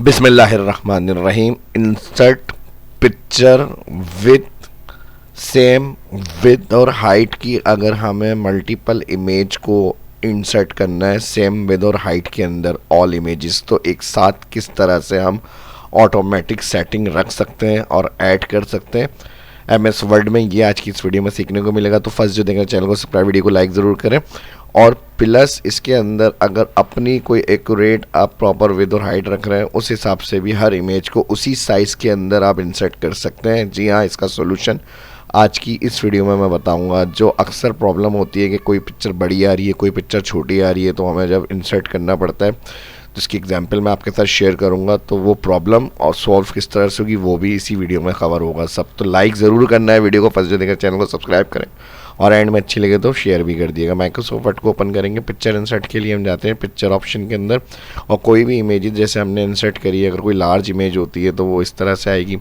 बिस्मिल्लाहिर्रहमानिर्रहीम। Insert picture with same with और height की अगर हमें मल्टीपल इमेज को इंसर्ट करना है सेम विद और हाइट के अंदर ऑल इमेजेस, तो एक साथ किस तरह से हम ऑटोमेटिक सेटिंग रख सकते हैं और ऐड कर सकते हैं MS वर्ड में, ये आज की इस वीडियो में सीखने को मिलेगा। तो फर्स्ट जो देखें चैनल को सब्सक्राइब, वीडियो को लाइक ज़रूर करें और प्लस इसके अंदर अगर अपनी कोई एक्यूरेट आप प्रॉपर विद और हाइट रख रहे हैं उस हिसाब से भी हर इमेज को उसी साइज़ के अंदर आप इंसर्ट कर सकते हैं। जी हाँ, इसका सोल्यूशन आज की इस वीडियो में मैं बताऊंगा। जो अक्सर प्रॉब्लम होती है कि कोई पिक्चर बड़ी आ रही है, कोई पिक्चर छोटी आ रही है, तो हमें जब इंसर्ट करना पड़ता है, जिसकी एग्जांपल मैं आपके साथ शेयर करूंगा, तो वो प्रॉब्लम और सॉल्व किस तरह से होगी वो भी इसी वीडियो में कवर होगा। सब तो लाइक ज़रूर करना है वीडियो को, फर्स्ट जो देखकर चैनल को सब्सक्राइब करें और एंड में अच्छी लगे तो शेयर भी कर दिएगा। माइक्रोसॉफ्ट वर्ड को ओपन करेंगे, पिक्चर इंसर्ट के लिए हम जाते हैं पिक्चर ऑप्शन के अंदर और कोई भी इमेज जैसे हमने इंसर्ट करी है, अगर कोई लार्ज इमेज होती है तो वो इस तरह से आएगी।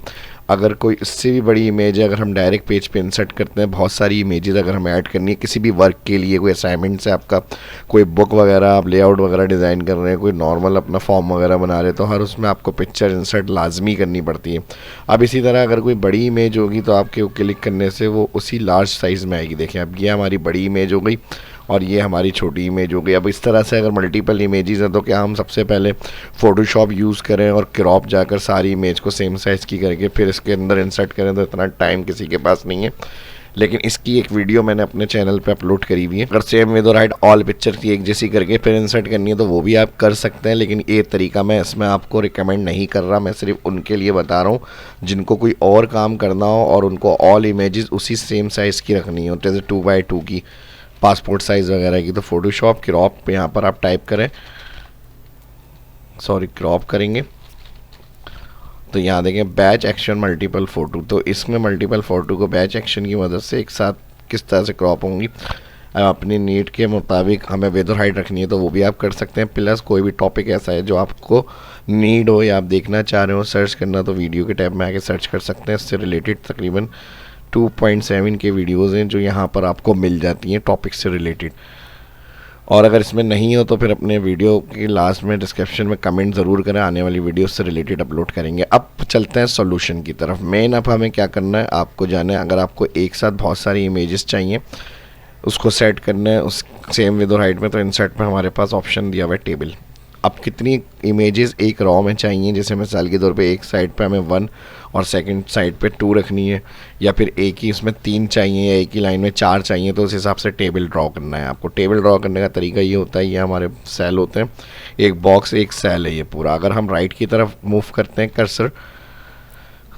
अगर कोई इससे भी बड़ी इमेज है, अगर हम डायरेक्ट पेज पे इंसर्ट करते हैं, बहुत सारी इमेजेस अगर हमें ऐड करनी है किसी भी वर्क के लिए, कोई असाइनमेंट से आपका कोई बुक वगैरह आप लेआउट वगैरह डिज़ाइन कर रहे हैं, कोई नॉर्मल अपना फॉर्म वगैरह बना रहे हैं, तो हर उसमें आपको पिक्चर इंसर्ट लाजमी करनी पड़ती है। अब इसी तरह अगर कोई बड़ी इमेज होगी तो आपके क्लिक करने से वो उसी लार्ज साइज़ में आएगी। देखें, अब ये हमारी बड़ी इमेज हो गई और ये हमारी छोटी इमेज हो गई। अब इस तरह से अगर मल्टीपल इमेजेस हैं तो क्या हम सबसे पहले फ़ोटोशॉप यूज़ करें और क्रॉप जाकर सारी इमेज को सेम साइज़ की करके फिर इसके अंदर इंसर्ट करें, तो इतना टाइम किसी के पास नहीं है। लेकिन इसकी एक वीडियो मैंने अपने चैनल पे अपलोड करी हुई है। अगर सेम विद और हाइट ऑल पिक्चर की एक जैसी करके फिर इंसर्ट करनी है तो वो भी आप कर सकते हैं, लेकिन ये तरीका मैं इसमें आपको रिकमेंड नहीं कर रहा। मैं सिर्फ उनके लिए बता रहा हूँ जिनको कोई और काम करना हो और उनको ऑल इमेजेस उसी सेम साइज़ की रखनी हो, जैसे 2x2 की, पासपोर्ट साइज़ वगैरह की। तो फोटोशॉप क्रॉप यहाँ पर आप टाइप करें, क्रॉप करेंगे तो यहाँ देखें बैच एक्शन मल्टीपल फ़ोटो, तो इसमें मल्टीपल फ़ोटो को बैच एक्शन की मदद से एक साथ किस तरह से क्रॉप होंगी। अपनी नीड के मुताबिक हमें विद और हाइट रखनी है तो वो भी आप कर सकते हैं। प्लस कोई भी टॉपिक ऐसा है जो आपको नीड हो या आप देखना चाह रहे हो, सर्च करना, तो वीडियो के टैब में आके सर्च कर सकते हैं। इससे रिलेटेड तकरीबन 2.7 के वीडियोज़ हैं जो यहाँ पर आपको मिल जाती हैं टॉपिक से रिलेटेड। और अगर इसमें नहीं हो तो फिर अपने वीडियो के लास्ट में डिस्क्रिप्शन में कमेंट ज़रूर करें, आने वाली वीडियो से रिलेटेड अपलोड करेंगे। अब चलते हैं सॉल्यूशन की तरफ। मेन अब हमें क्या करना है, आपको जाना है, अगर आपको एक साथ बहुत सारी इमेजेस चाहिए उसको सेट करना है उस सेम विद और हाइट में, तो इंसर्ट में हमारे पास ऑप्शन दिया हुआ है टेबल। अब कितनी इमेजेस एक रॉ में चाहिए, जैसे मिसाल के तौर पे एक साइड पे हमें 1 और सेकंड साइड पे 2 रखनी है, या फिर एक ही उसमें 3 चाहिए या एक ही लाइन में 4 चाहिए, तो उस हिसाब से टेबल ड्रॉ करना है आपको। टेबल ड्रॉ करने का तरीका ये होता है, ये हमारे सेल होते हैं, एक बॉक्स एक सेल है ये पूरा। अगर हम राइट की तरफ मूव करते हैं कर्सर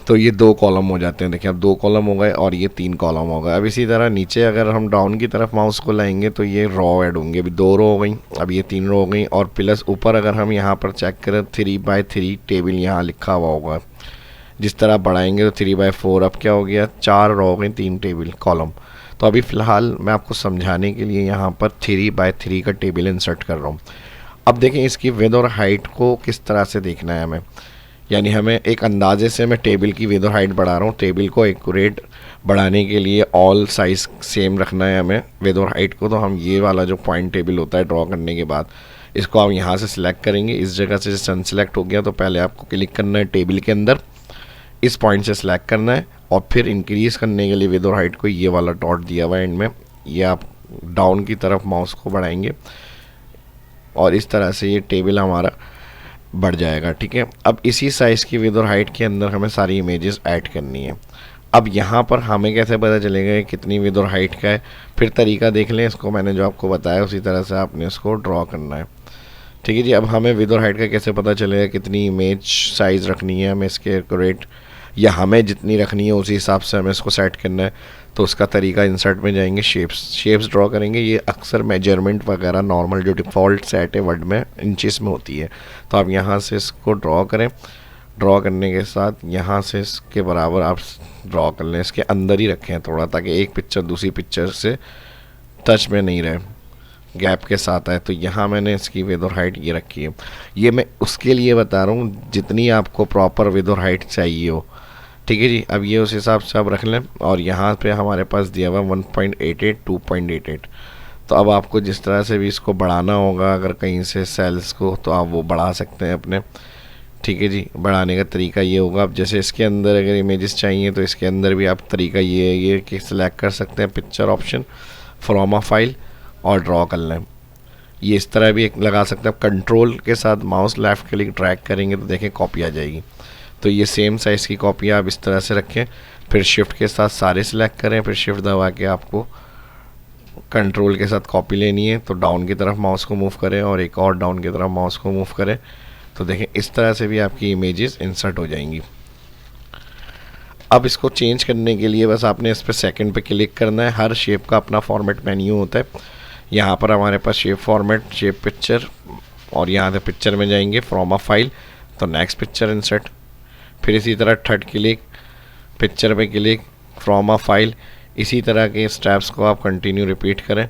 तो ये 2 कॉलम हो जाते हैं। देखिए, अब 2 कॉलम हो गए और ये 3 कॉलम हो गए। अब इसी तरह नीचे अगर हम डाउन की तरफ माउस को लाएंगे तो ये रो ऐड होंगे। अभी 2 रो हो गई, अब ये 3 रो हो गई। और प्लस ऊपर अगर हम यहाँ पर चेक करें 3x3 टेबल यहाँ लिखा हुआ होगा, जिस तरह बढ़ाएंगे तो 3x4, अब क्या हो गया, 4 रो हो गई, 3 टेबल कॉलम। तो अभी फ़िलहाल मैं आपको समझाने के लिए यहाँ पर 3x3 का टेबल इंसर्ट कर रहा हूँ। अब देखें इसकी विद और हाइट को किस तरह से देखना है हमें, यानी हमें एक अंदाजे से मैं टेबल की विद और हाइट बढ़ा रहा हूँ। टेबल को एक्यूरेट बढ़ाने के लिए ऑल साइज़ सेम रखना है हमें विद और हाइट को। तो हम ये वाला जो पॉइंट टेबल होता है ड्रॉ करने के बाद, इसको आप यहाँ से सिलेक्ट करेंगे। इस जगह से सन सेलेक्ट हो गया तो पहले आपको क्लिक करना है टेबल के अंदर, इस पॉइंट से सिलेक्ट करना है और फिर इंक्रीज़ करने के लिए विद और हाइट को ये वाला डॉट दिया हुआ है एंड में, ये आप डाउन की तरफ माउस को बढ़ाएंगे और इस तरह से ये टेबल हमारा बढ़ जाएगा। ठीक है, अब इसी साइज़ की विद और हाइट के अंदर हमें सारी इमेजेस ऐड करनी है। अब यहाँ पर हमें कैसे पता चलेगा कितनी विद और हाइट का है, फिर तरीका देख लें इसको, मैंने जो आपको बताया उसी तरह से आपने इसको ड्रॉ करना है। ठीक है जी, अब हमें विद और हाइट का कैसे पता चलेगा कितनी इमेज साइज़ रखनी है हमें, इसके एक्यूरेट या हमें जितनी रखनी है उसी हिसाब से हमें इसको सेट करना है। तो उसका तरीका इंसर्ट में जाएंगे, शेप्स ड्रॉ करेंगे। ये अक्सर मेजरमेंट वगैरह नॉर्मल जो डिफ़ॉल्ट सेट है वर्ड में इंचेस में होती है, तो आप यहाँ से इसको ड्रॉ करें। ड्रॉ करने के साथ यहाँ से इसके बराबर आप ड्रॉ कर लें, इसके अंदर ही रखें थोड़ा, ताकि एक पिक्चर दूसरी पिक्चर से टच में नहीं रहे, गैप के साथ आए। तो यहाँ मैंने इसकी विद और हाइट ये रखी है। ये मैं उसके लिए बता रहा हूँ जितनी आपको प्रॉपर विद और हाइट चाहिए हो। ठीक है जी, अब ये उस हिसाब से आप रख लें और यहाँ पे हमारे पास दिया हुआ 1.88 2.88। तो अब आपको जिस तरह से भी इसको बढ़ाना होगा, अगर कहीं से सेल्स को, तो आप वो बढ़ा सकते हैं अपने ठीक है जी। बढ़ाने का तरीका ये होगा, अब जैसे इसके अंदर अगर इमेजेस चाहिए तो इसके अंदर भी आप तरीका ये है ये कि सिलेक्ट कर सकते हैं picture option, from a file और ड्रॉ कर लें। ये इस तरह भी एक लगा सकते हैं, कंट्रोल के साथ माउस लेफ्ट क्लिक ड्रैग करेंगे तो देखें कॉपी आ जाएगी। तो ये सेम साइज़ की कॉपी आप इस तरह से रखें, फिर शिफ्ट के साथ सारे सिलेक्ट करें, फिर शिफ्ट दबा के आपको कंट्रोल के साथ कॉपी लेनी है तो डाउन की तरफ माउस को मूव करें और एक और डाउन की तरफ माउस को मूव करें, तो देखें इस तरह से भी आपकी इमेजेस इंसर्ट हो जाएंगी। अब इसको चेंज करने के लिए बस आपने इस पर सेकंड पे क्लिक करना है। हर शेप का अपना फॉर्मेट मेन्यू होता है। यहाँ पर हमारे पास शेप फॉर्मेट, शेप पिक्चर, और यहाँ से पिक्चर में जाएंगे फ्रॉम अ फाइल तो नेक्स्ट पिक्चर इंसर्ट, फिर इसी तरह थर्ड क्लिक, पिक्चर पे क्लिक, फ्रॉम अ फाइल। इसी तरह के स्टेप्स को आप कंटिन्यू रिपीट करें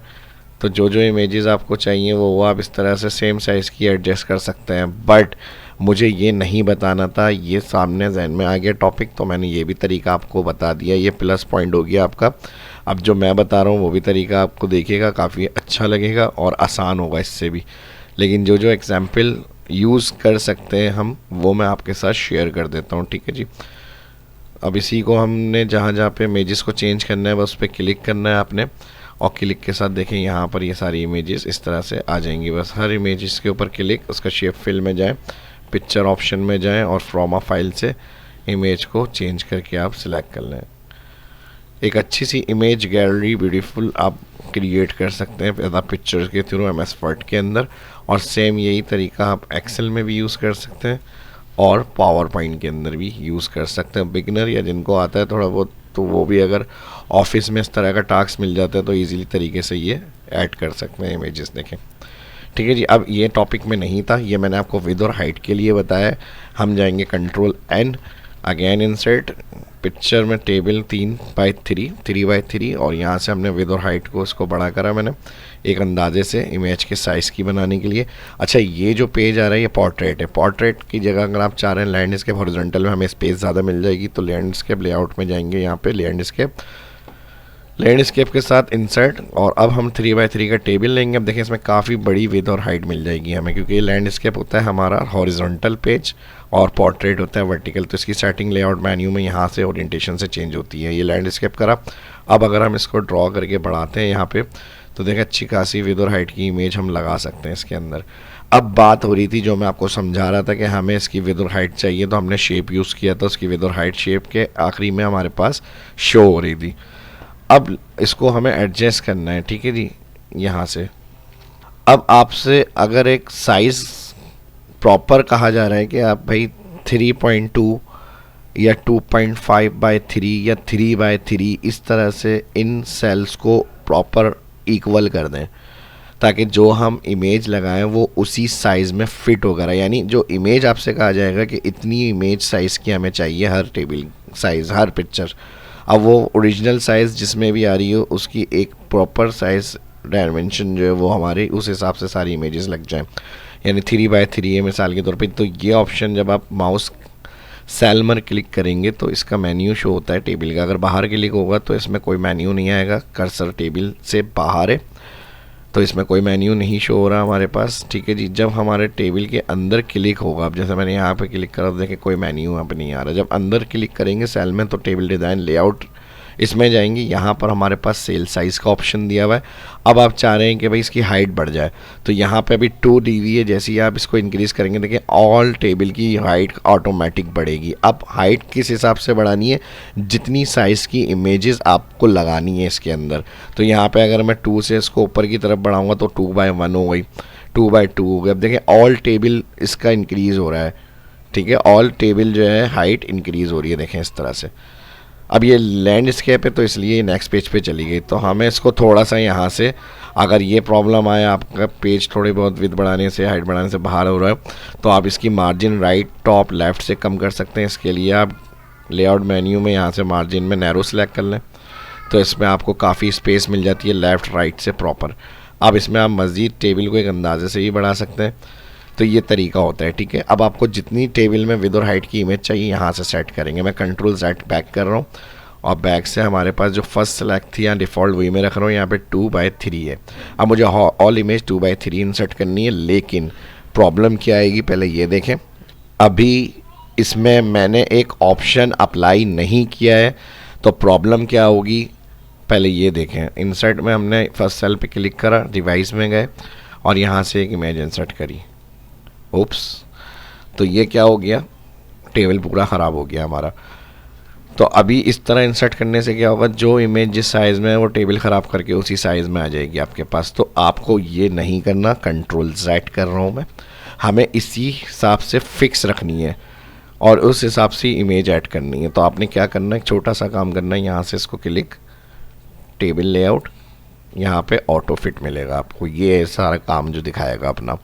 तो जो जो इमेजेस आपको चाहिए वो आप इस तरह से सेम साइज़ की एडजस्ट कर सकते हैं। बट मुझे ये नहीं बताना था, ये सामने जहन में आ गया टॉपिक तो मैंने ये भी तरीका आपको बता दिया। ये प्लस पॉइंट हो गया आपका। अब जो मैं बता रहा हूँ वो भी तरीका आपको देखिएगा, काफ़ी अच्छा लगेगा और आसान होगा इससे भी। लेकिन जो जो एग्जाम्पल यूज़ कर सकते हैं हम वो मैं आपके साथ शेयर कर देता हूँ, ठीक है जी। अब इसी को हमने जहाँ जहाँ पे इमेजेस को चेंज करना है बस उस पर क्लिक करना है आपने, और क्लिक के साथ देखें यहाँ पर ये सारी इमेजेस इस तरह से आ जाएंगी। बस हर इमेजेस के ऊपर क्लिक, उसका शेप फिल में जाएं, पिक्चर ऑप्शन में जाएं और फ्रॉम अ फाइल से इमेज को चेंज करके आप सिलेक्ट कर लें। एक अच्छी सी इमेज गैलरी ब्यूटीफुल आप क्रिएट कर सकते हैं ज़्यादा पिक्चर्स के थ्रू MS वर्ड के अंदर, और सेम यही तरीका आप एक्सेल में भी यूज़ कर सकते हैं और पावर पॉइंट के अंदर भी यूज़ कर सकते हैं। बिगनर या जिनको आता है थोड़ा बहुत तो वो भी अगर ऑफिस में इस तरह का टास्क मिल जाता है तो इजीली तरीके से ये ऐड कर सकते हैं इमेजेस। देखें, ठीक है जी। अब ये टॉपिक में नहीं था, ये मैंने आपको विद और हाइट के लिए बताया। हम जाएंगे control N, again insert, picture में टेबल 3x3 और यहाँ से हमने विद और हाइट को इसको बड़ा करा मैंने एक अंदाजे से इमेज के साइज़ की बनाने के लिए। अच्छा, ये जो पेज आ रहा है ये पोर्ट्रेट है। पोर्ट्रेट की जगह अगर आप चाह रहे हैं लैंडस्केप हॉरिजॉन्टल में हमें स्पेस ज़्यादा मिल जाएगी तो लैंडस्केप लेआउट में जाएंगे, यहाँ पे लैंडस्केप के साथ इंसर्ट, और अब हम 3x3 का टेबल लेंगे। अब देखें इसमें काफ़ी बड़ी विड्थ और हाइट मिल जाएगी हमें, क्योंकि ये लैंडस्केप होता है हमारा हॉरिजॉन्टल पेज और पोर्ट्रेट होता है वर्टिकल। तो इसकी सेटिंग लेआउट मेन्यू में यहाँ से ओरिएंटेशन से चेंज होती है। ये लैंडस्केप करा। अब अगर हम इसको ड्रॉ करके बढ़ाते हैं यहाँ पे तो देखें अच्छी खासी विड्थ और हाइट की इमेज हम लगा सकते हैं इसके अंदर। अब बात हो रही थी जो मैं आपको समझा रहा था कि हमें इसकी विड्थ और हाइट चाहिए तो हमने शेप यूज़ किया था, उसकी विड्थ और हाइट शेप के आखिरी में हमारे पास शो हो रही थी। अब इसको हमें एडजस्ट करना है, ठीक है जी, यहाँ से। अब आपसे अगर एक साइज़ प्रॉपर कहा जा रहा है कि आप भाई 3.2 या 2.5/3 या 3/3 इस तरह से इन सेल्स को प्रॉपर इक्वल कर दें ताकि जो हम इमेज लगाएं वो उसी साइज़ में फिट होकर आए। यानी जो इमेज आपसे कहा जाएगा कि इतनी इमेज साइज़ की हमें चाहिए, हर टेबल साइज़, हर पिक्चर, अब वो ओरिजिनल साइज़ जिसमें भी आ रही हो उसकी एक प्रॉपर साइज़ डायमेंशन जो है वो हमारे उस हिसाब से सारी इमेजेस लग जाएं। यानी 3x3 है मिसाल के तौर पे, तो ये ऑप्शन जब आप माउस सेल में क्लिक करेंगे तो इसका मेन्यू शो होता है टेबल का। अगर बाहर क्लिक होगा तो इसमें कोई मेन्यू नहीं आएगा, कर्सर टेबल से बाहर है तो इसमें कोई मेन्यू नहीं शो हो रहा हमारे पास, ठीक है जी। जब हमारे टेबल के अंदर क्लिक होगा, अब जैसे मैंने यहाँ पे क्लिक करा तो देखें कोई मेन्यू यहाँ पे नहीं आ रहा। जब अंदर क्लिक करेंगे सेल में तो टेबल डिज़ाइन लेआउट इसमें जाएंगे, यहाँ पर हमारे पास सेल साइज़ का ऑप्शन दिया हुआ है। अब आप चाह रहे हैं कि भाई इसकी हाइट बढ़ जाए तो यहाँ पे अभी 2 dB है, जैसे ही आप इसको इंक्रीज़ करेंगे देखिए ऑल टेबल की हाइट ऑटोमेटिक बढ़ेगी। अब हाइट किस हिसाब से बढ़ानी है, जितनी साइज़ की इमेजेस आपको लगानी है इसके अंदर। तो यहाँ पे अगर मैं 2 से इसको ऊपर की तरफ बढ़ाऊँगा तो 2/1 हो गई, 2/2 हो गई। अब देखें ऑल टेबल इसका इंक्रीज़ हो रहा है, ठीक है, ऑल टेबल जो है हाइट इंक्रीज़ हो रही है, देखें इस तरह से। अब ये लैंडस्केप है तो इसलिए नेक्स्ट पेज पे चली गई। तो हमें इसको थोड़ा सा यहाँ से, अगर ये प्रॉब्लम आए आपका पेज थोड़ी बहुत विड्थ बढ़ाने से, हाइट बढ़ाने से बाहर हो रहा है तो आप इसकी मार्जिन राइट टॉप लेफ़्ट से कम कर सकते हैं। इसके लिए आप लेआउट मेन्यू में यहाँ से मार्जिन में नैरो सेलेक्ट कर लें तो इसमें आपको काफ़ी स्पेस मिल जाती है लेफ़्ट राइट से प्रॉपर। अब इसमें आप मज़ीद टेबल को एक अंदाजे से भी बढ़ा सकते हैं, तो ये तरीका होता है, ठीक है। अब आपको जितनी टेबल में विड्थ और हाइट की इमेज चाहिए यहाँ से सेट करेंगे। मैं कंट्रोल Z बैक कर रहा हूँ और बैक से हमारे पास जो फर्स्ट सेलेक्ट थी यहाँ डिफ़ॉल्ट वही मैं रख रहा हूँ, यहाँ पे 2/3 है। अब मुझे ऑल इमेज 2/3 इंसर्ट करनी है, लेकिन प्रॉब्लम क्या आएगी पहले ये देखें। अभी इसमें मैंने एक ऑप्शन अप्लाई नहीं किया है, तो प्रॉब्लम क्या होगी पहले ये देखें। इंसर्ट में हमने फर्स्ट सेल पे क्लिक करा, डिवाइस में गए और यहाँ से एक इमेज इंसर्ट करी। ओप्स, तो ये क्या हो गया, टेबल पूरा ख़राब हो गया हमारा। तो अभी इस तरह इंसर्ट करने से क्या होगा, जो इमेज जिस साइज़ में है वो टेबल ख़राब करके उसी साइज़ में आ जाएगी आपके पास। तो आपको ये नहीं करना, कंट्रोल Z कर रहा हूँ मैं, हमें इसी हिसाब से फिक्स रखनी है और उस हिसाब से इमेज ऐड करनी है। तो आपने क्या करना है, एक छोटा सा काम करना है, यहाँ से इसको क्लिक, टेबल लेआउट, यहाँ पे ऑटो फिट मिलेगा आपको। ये सारा काम जो दिखाएगा अपना,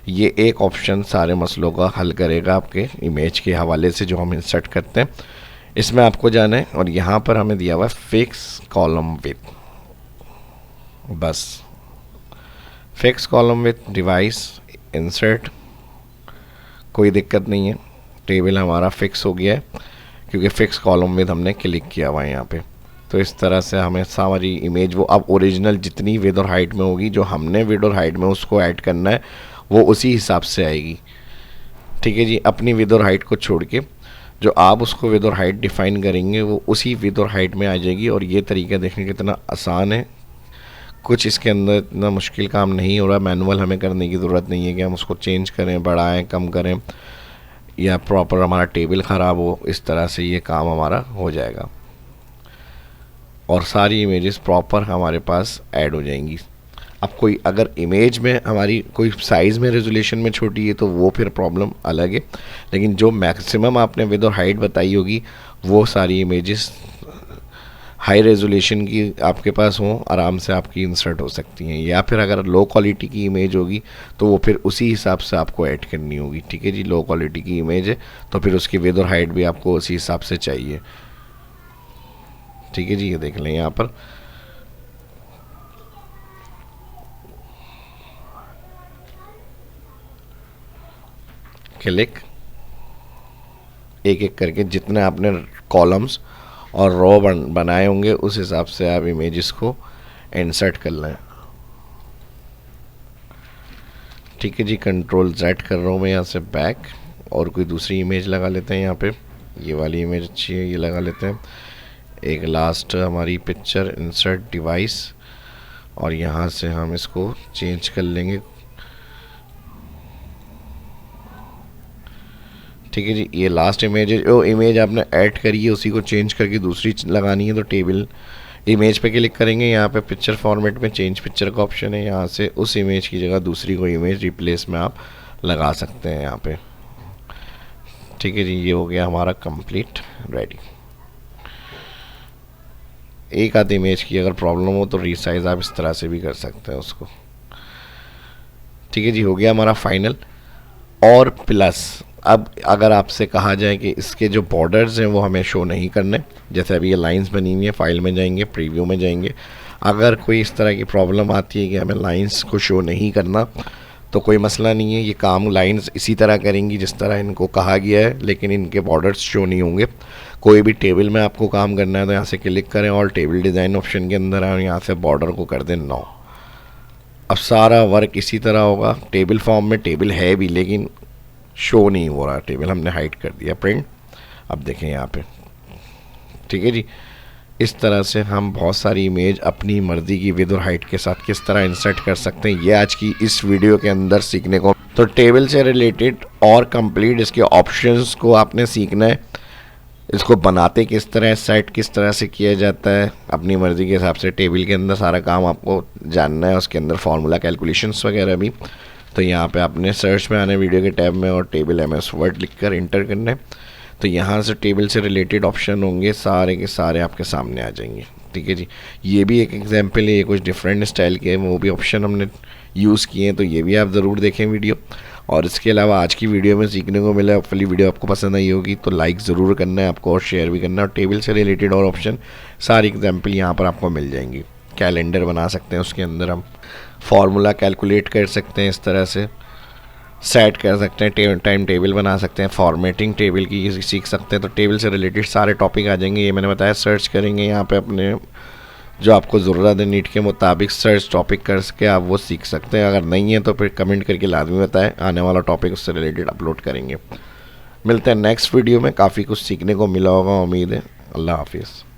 ये एक ऑप्शन सारे मसलों का हल करेगा आपके इमेज के हवाले से जो हम इंसर्ट करते हैं। इसमें आपको जाना है और यहाँ पर हमें दिया हुआ है फिक्स कॉलम विथ, बस fix column with device insert, कोई दिक्कत नहीं है, टेबल हमारा फिक्स हो गया है क्योंकि फिक्स कॉलम विथ हमने क्लिक किया हुआ है यहाँ पे। तो इस तरह से हमें सारी इमेज वो अब ओरिजिनल जितनी विड्थ और हाइट में होगी, जो हमने विड्थ और हाइट में उसको ऐड करना है वो उसी हिसाब से आएगी। ठीक है जी, अपनी विड्थ और हाइट को छोड़ के जो आप उसको विड्थ और हाइट डिफाइन करेंगे वो उसी विड्थ और हाइट में आ जाएगी। और ये तरीका देखने कितना आसान है, कुछ इसके अंदर इतना मुश्किल काम नहीं हो रहा। मैनुअल हमें करने की ज़रूरत नहीं है कि हम उसको चेंज करें, बढ़ाएं, कम करें या प्रॉपर हमारा टेबल ख़राब हो। इस तरह से ये काम हमारा हो जाएगा और सारी इमेजेस प्रॉपर हमारे पास ऐड हो जाएंगी। अब कोई अगर इमेज में हमारी कोई साइज़ में रेजोल्यूशन में छोटी है तो वो फिर प्रॉब्लम अलग है, लेकिन जो मैक्सिमम आपने विड्थ और हाइट बताई होगी वो सारी इमेजेस हाई रेजोल्यूशन की आपके पास हों, आराम से आपकी इंसर्ट हो सकती हैं। या फिर अगर लो क्वालिटी की इमेज होगी तो वो फिर उसी हिसाब से आपको ऐड करनी होगी। ठीक है जी, लो क्वालिटी की इमेज है तो फिर उसकी विड्थ और हाइट भी आपको उसी हिसाब से चाहिए। ठीक है जी, ये देख लें यहाँ पर क्लिक, एक एक करके जितने आपने कॉलम्स और रो बनाए होंगे उस हिसाब से आप इमेजेस को इंसर्ट कर लें। ठीक है जी, कंट्रोल Z कर रहा हूँ मैं यहाँ से बैक और कोई दूसरी इमेज लगा लेते हैं। यहाँ पे ये वाली इमेज अच्छी है, ये लगा लेते हैं। एक लास्ट हमारी पिक्चर इंसर्ट डिवाइस और यहाँ से हम इसको चेंज कर लेंगे। ठीक है जी, ये लास्ट इमेज है, जो इमेज आपने ऐड करी है उसी को चेंज करके दूसरी लगानी है। तो टेबल इमेज पे क्लिक करेंगे, यहाँ पे पिक्चर फॉर्मेट में चेंज पिक्चर का ऑप्शन है, यहाँ से उस इमेज की जगह दूसरी कोई इमेज रिप्लेस में आप लगा सकते हैं यहाँ पे। ठीक है जी, ये हो गया हमारा कंप्लीट रेडी। एक आध इमेज की अगर प्रॉब्लम हो तो रीसाइज आप इस तरह से भी कर सकते हैं उसको। ठीक है जी, हो गया हमारा फाइनल। और प्लस अब अगर आपसे कहा जाए कि इसके जो बॉर्डर्स हैं वो हमें शो नहीं करने, जैसे अभी ये लाइंस बनी हुई है, फाइल में जाएंगे, प्रीव्यू में जाएंगे, अगर कोई इस तरह की प्रॉब्लम आती है कि हमें लाइंस को शो नहीं करना तो कोई मसला नहीं है, ये काम लाइंस इसी तरह करेंगी जिस तरह इनको कहा गया है, लेकिन इनके बॉर्डर्स शो नहीं होंगे। कोई भी टेबल में आपको काम करना है तो यहाँ से क्लिक करें और टेबल डिज़ाइन ऑप्शन के अंदर आए और यहाँ से बॉर्डर को कर दें 9। अब सारा वर्क इसी तरह होगा। टेबल फॉर्म में टेबल है भी लेकिन शो नहीं हो रहा टेबल, हमने हाइड कर दिया प्रिंट। अब देखें यहाँ पे, ठीक है जी, इस तरह से हम बहुत सारी इमेज अपनी मर्ज़ी की विड्थ और हाइट के साथ किस तरह इंसर्ट कर सकते हैं, ये आज की इस वीडियो के अंदर सीखने को। तो टेबल से रिलेटेड और कंप्लीट इसके ऑप्शंस को आपने सीखना है, इसको बनाते किस तरह, सेट किस तरह से किया जाता है अपनी मर्ज़ी के हिसाब से। टेबल के अंदर सारा काम आपको जानना है, उसके अंदर फार्मूला कैलकुलेशंस वगैरह भी। तो यहाँ पे आपने सर्च में आने वीडियो के टैब में और टेबल MS वर्ड लिखकर इंटर करना है। तो यहाँ से टेबल से रिलेटेड ऑप्शन होंगे, सारे के सारे आपके सामने आ जाएंगे। ठीक है जी, ये भी एक एग्जांपल है, ये कुछ डिफरेंट स्टाइल के वो भी ऑप्शन हमने यूज़ किए हैं, तो ये भी आप ज़रूर देखें वीडियो। और इसके अलावा आज की वीडियो में सीखने को मिला, होपफुली वीडियो आपको पसंद आई होगी, तो लाइक ज़रूर करना है आपको और शेयर भी करना है। और टेबल से रिलेटेड और ऑप्शन सारी एग्जाम्पल यहाँ पर आपको मिल जाएंगी। कैलेंडर बना सकते हैं, उसके अंदर हम फार्मूला कैलकुलेट कर सकते हैं, इस तरह से सेट कर सकते हैं, टाइम टेबल बना सकते हैं, फॉर्मेटिंग टेबल की सीख सकते हैं। तो टेबल से रिलेटेड सारे टॉपिक आ जाएंगे, ये मैंने बताया। सर्च करेंगे यहाँ पे अपने जो आपको ज़रूरत है नीड के मुताबिक सर्च टॉपिक करके आप वो सीख सकते हैं। अगर नहीं है तो फिर कमेंट करके लाजमी बताएं, आने वाला टॉपिक उससे रिलेटेड अपलोड करेंगे। मिलते हैं नेक्स्ट वीडियो में, काफ़ी कुछ सीखने को मिला होगा उम्मीद है। अल्लाह हाफिज़।